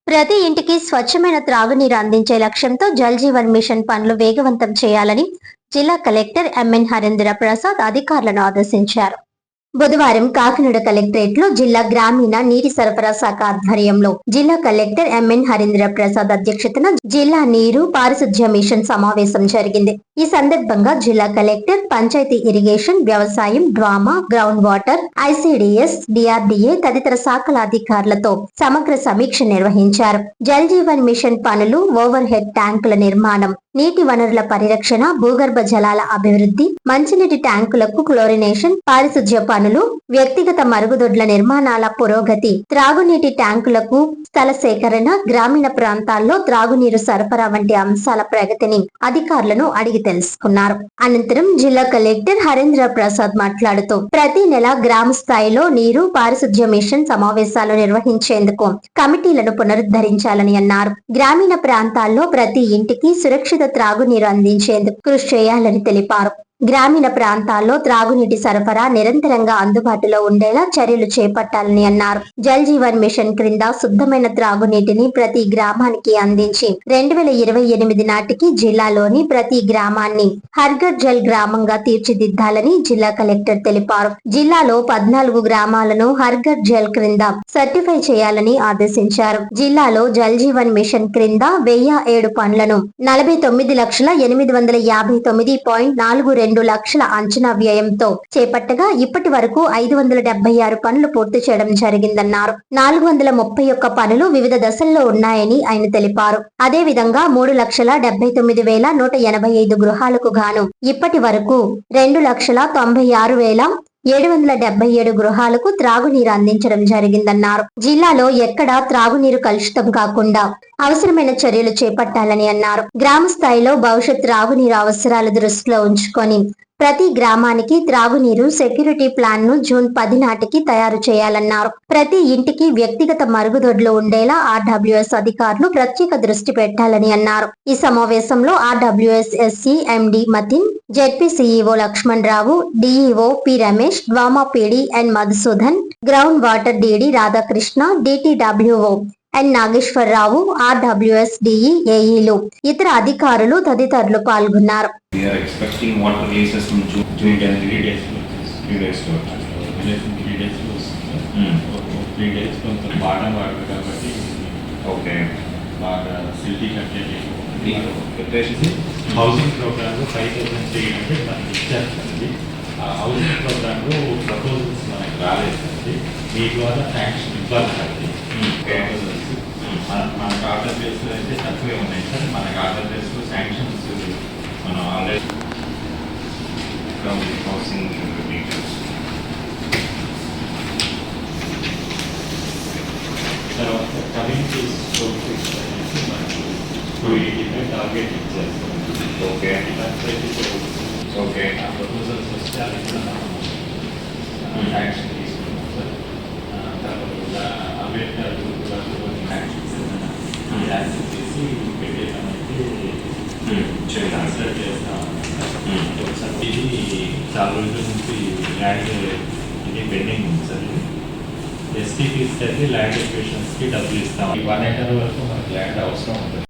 ప్రతి ఇంటికి స్వచ్ఛమైన త్రాగునీరు అందించే లక్ష్యంతో జల్ జీవన్ మిషన్ పనులు వేగవంతం చేయాలని జిల్లా కలెక్టర్ ఎంఎన్ హరేంద్ర ప్రసాద్ అధికారులను ఆదేశించారు. బుధవారం కాకినాడ కలెక్టరేట్ లో జిల్లా గ్రామీణ నీటి సరఫరా శాఖ ఆధ్వర్యంలో జిల్లా కలెక్టర్ ఎంఎన్ హరేంద్ర ప్రసాద్ అధ్యక్షతన జిల్లా నీరు పారిశుధ్య మిషన్ సమావేశం జరిగింది. ఈ సందర్భంగా జిల్లా కలెక్టర్ పంచాయతీ ఇరిగేషన్, వ్యవసాయం, డ్వామా, గ్రౌండ్ వాటర్, ఐసిడిఎస్, డిఆర్డిఏ తదితర శాఖల అధికారులతో సమగ్ర సమీక్ష నిర్వహించారు. జల్ జీవన్ మిషన్ పనులు, ఓవర్ హెడ్ ట్యాంకుల నిర్మాణం, నీటి వనరుల పరిరక్షణ, భూగర్భ జలాల అభివృద్ధి, మంచినీటి ట్యాంకులకు క్లోరినేషన్, పారిశుధ్య పనులు, వ్యక్తిగత మరుగుదొడ్ల నిర్మాణాల పురోగతి, త్రాగునీటి ట్యాంకులకు స్థల సేకరణ, గ్రామీణ ప్రాంతాల్లో త్రాగునీరు సరఫరా వంటి అంశాల ప్రగతిని అధికారులను అడిగి తెలుసుకున్నారు. అనంతరం జిల్లా కలెక్టర్ హరేంద్ర ప్రసాద్ మాట్లాడుతూ ప్రతి నెల గ్రామ స్థాయిలో నీరు పారిశుధ్య మిషన్ సమావేశాలు నిర్వహించేందుకు కమిటీలను పునరుద్ధరించాలని అన్నారు. గ్రామీణ ప్రాంతాల్లో ప్రతి ఇంటికి సురక్షిత త్రాగునీరు అందించేందుకు కృషి చేయాలని తెలిపారు. గ్రామీణ ప్రాంతాల్లో త్రాగునీటి సరఫరా నిరంతరంగా అందుబాటులో ఉండేలా చర్యలు చేపట్టాలని అన్నారు. జల్ జీవన్ మిషన్ క్రింద శుద్ధమైన త్రాగునీటిని ప్రతి గ్రామానికి అందించి 2028 నాటికి జిల్లాలోని ప్రతి గ్రామాన్ని హర్ఘర్ జల్ గ్రామంగా తీర్చిదిద్దాలని జిల్లా కలెక్టర్ తెలిపారు. జిల్లాలో 14 గ్రామాలను హర్ఘర్ జల్ క్రింద సర్టిఫై చేయాలని ఆదేశించారు. జిల్లాలో జల్ జీవన్ మిషన్ క్రింద 1007 పనులను 49,859.42 లక్షల అంచనా వ్యయంతో చేపట్టగా ఇప్పటి వరకు 576 పనులు పూర్తి చేయడం జరిగిందన్నారు. 431 పనులు వివిధ దశల్లో ఉన్నాయని ఆయన తెలిపారు. అదే విధంగా 3,79,185 గృహాలకు గాను ఇప్పటి వరకు 2,96,777 గృహాలకు త్రాగునీరు అందించడం జరిగిందన్నారు. జిల్లాలో ఎక్కడా త్రాగునీరు కలుషితం కాకుండా అవసరమైన చర్యలు చేపట్టాలని అన్నారు. గ్రామ స్థాయిలో భవిష్యత్ త్రాగునీరు అవసరాలు దృష్టిలో ఉంచుకొని ప్రతి గ్రామానికి త్రాగునీరు సెక్యూరిటీ ప్లాన్ ను జూన్ 10 నాటికి తయారు చేయాలన్నారు. ప్రతి ఇంటికి వ్యక్తిగత మరుగుదొడ్లు ఉండేలా ఆర్డబ్ల్యూఎస్ అధికారులు ప్రత్యేక దృష్టి పెట్టాలని అన్నారు. ఈ సమావేశంలో RWS SE MD Mateen, ZP CEO Lakshman Rao, DEO P Ramesh, DWAMA PD N Madhusudan, ground water DD Radhakrishna, DTWO N Nageswararao, RWS DE ఏఈలు, ఇతర అధికారులు తదితరులు పాల్గొన్నారు. We are expecting water releases from June 3 days. 3 days. 3 days కొంచెం బాగా వాడదు కాబట్టి ఓకే బాగా సిటీ కట్టేది ప్రిపరేషన్ హౌసింగ్ ప్రోగ్రామ్లో 5,300 మనకి ఇచ్చారండి. ఆ హౌసింగ్ ప్రోగ్రామ్లో ప్రపోజల్స్ మనకి రాలేదండి. మీ ద్వారా శాంక్షన్ ఇవ్వాలి. మనకు ఆర్డర్ ప్లేస్లో అయితే తక్కువే ఉన్నాయి సార్. మనకు ఆర్డర్ ప్లేస్లో శాంక్షన్స్ మనం ఆల్రెడీ హౌసింగ్ డీటెయిల్స్ తర్వాత కమింగ్ మనకు 285 టార్గెట్ ఇచ్చారు సార్. ఓకే ఓకే ఆ ప్రపోజల్స్ వస్తే అది కూడా మనం యాక్షన్ తీసుకున్నాం సార్. తర్వాత అంబేద్కర్ యాక్షన్స్ యాక్షన్ చేసి పెట్టేదానికి కన్సిడర్ చేస్తాం. ఇది చాలా రోజుల నుంచి ల్యాండ్ ఇది పెండింగ్ ఉంది సార్. ఎస్టీపీస్కి అయితే ల్యాండ్ ఎక్విజిషన్స్కి డబ్బులు ఇస్తాం. 1 acre వరకు మనకి ల్యాండ్ అవసరం ఉంటుంది.